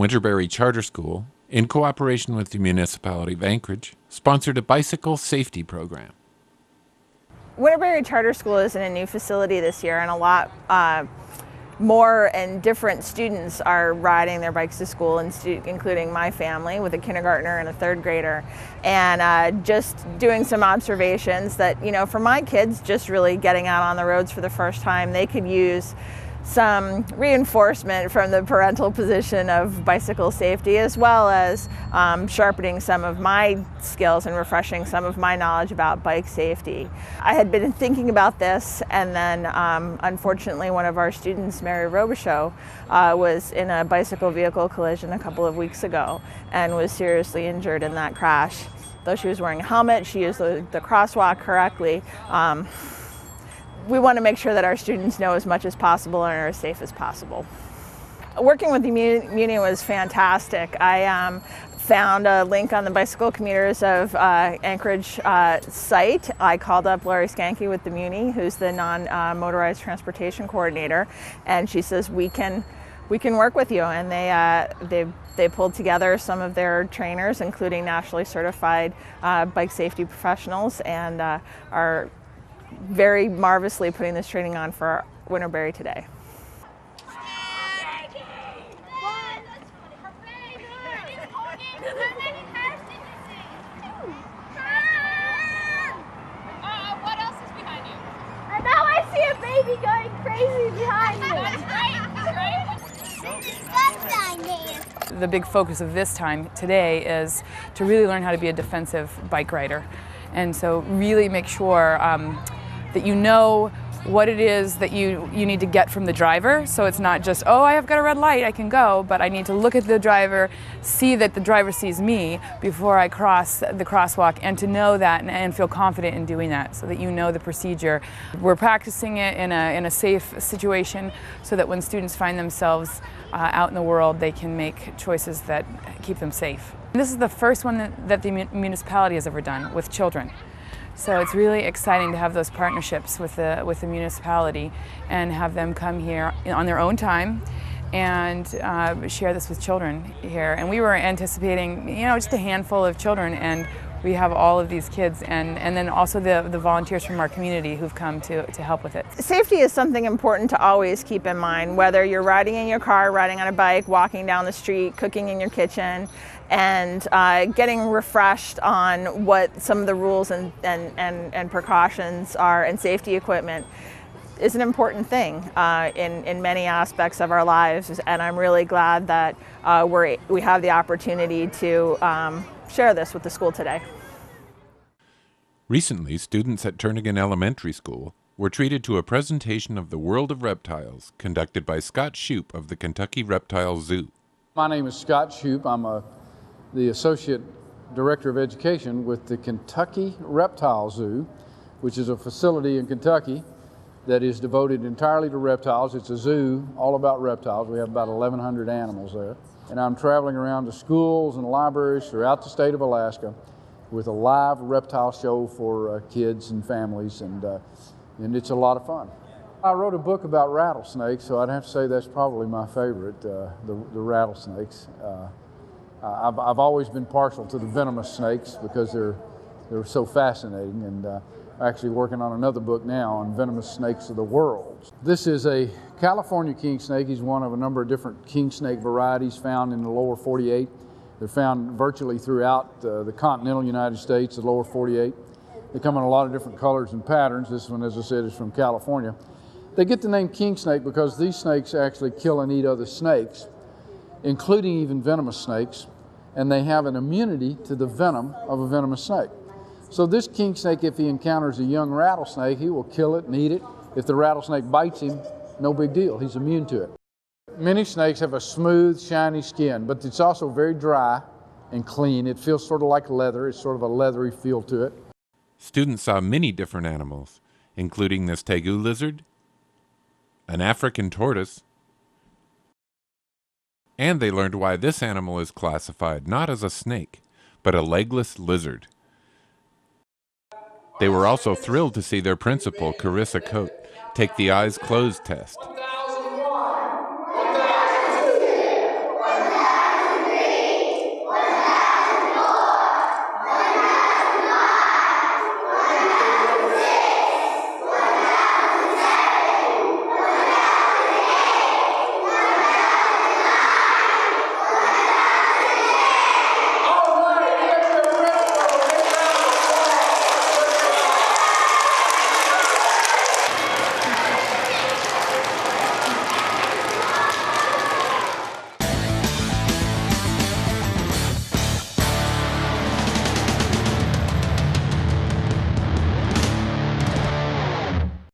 Winterberry Charter School, in cooperation with the municipality of Anchorage, sponsored a bicycle safety program. Winterberry Charter School is in a new facility this year, and a lot more and different students are riding their bikes to school, including my family with a kindergartner and a third grader. And just doing some observations that, you know, for my kids, just really getting out on the roads for the first time, they could use some reinforcement from the parental position of bicycle safety, as well as sharpening some of my skills and refreshing some of my knowledge about bike safety. I had been thinking about this, and then unfortunately one of our students, Mary Robichaud, was in a bicycle vehicle collision a couple of weeks ago and was seriously injured in that crash. Though she was wearing a helmet, she used the crosswalk correctly. We want to make sure that our students know as much as possible and are as safe as possible. Working with the Muni was fantastic. I found a link on the Bicycle Commuters of Anchorage site. I called up Lori Skanke with the Muni, who's the non-motorized transportation coordinator, and she says we can work with you. And they pulled together some of their trainers, including nationally certified bike safety professionals, and are very marvelously putting this training on for Winterberry today. What else is behind you? And now I see a baby going crazy behind me. The big focus of this time today is to really learn how to be a defensive bike rider. And so really make sure that you know what it is that you need to get from the driver. So it's not just, oh, I've got a red light, I can go, but I need to look at the driver, see that the driver sees me before I cross the crosswalk, and to know that and feel confident in doing that so that you know the procedure. We're practicing it in a safe situation so that when students find themselves out in the world, they can make choices that keep them safe. This is the first one that the municipality has ever done with children. So it's really exciting to have those partnerships with the municipality and have them come here on their own time and share this with children here. And we were anticipating, you know, just a handful of children, and we have all of these kids, and then also the volunteers from our community who've come to help with it. Safety is something important to always keep in mind, whether you're riding in your car, riding on a bike, walking down the street, cooking in your kitchen, and getting refreshed on what some of the rules and precautions are, and safety equipment is an important thing in many aspects of our lives. And I'm really glad that we have the opportunity to share this with the school today. Recently, students at Turnagain Elementary School were treated to a presentation of the World of Reptiles conducted by Scott Shoup of the Kentucky Reptile Zoo. My name is Scott Shoup. I'm the Associate Director of Education with the Kentucky Reptile Zoo, which is a facility in Kentucky that is devoted entirely to reptiles. It's a zoo all about reptiles. We have about 1,100 animals there. And I'm traveling around to schools and libraries throughout the state of Alaska with a live reptile show for kids and families, and it's a lot of fun. I wrote a book about rattlesnakes, so I'd have to say that's probably my favorite, the rattlesnakes. I've always been partial to the venomous snakes because they're so fascinating, and actually working on another book now on venomous snakes of the world. This is a California king snake. He's one of a number of different king snake varieties found in the lower 48. They're found virtually throughout the continental United States, the lower 48. They come in a lot of different colors and patterns. This one, as I said, is from California. They get the name king snake because these snakes actually kill and eat other snakes, including even venomous snakes, and they have an immunity to the venom of a venomous snake. So this king snake, if he encounters a young rattlesnake, he will kill it and eat it. If the rattlesnake bites him, no big deal, he's immune to it. Many snakes have a smooth, shiny skin, but it's also very dry and clean. It feels sort of like leather. It's sort of a leathery feel to it. Students saw many different animals, including this tegu lizard, an African tortoise, and they learned why this animal is classified not as a snake, but a legless lizard. They were also thrilled to see their principal, Carissa Coate, take the eyes closed test.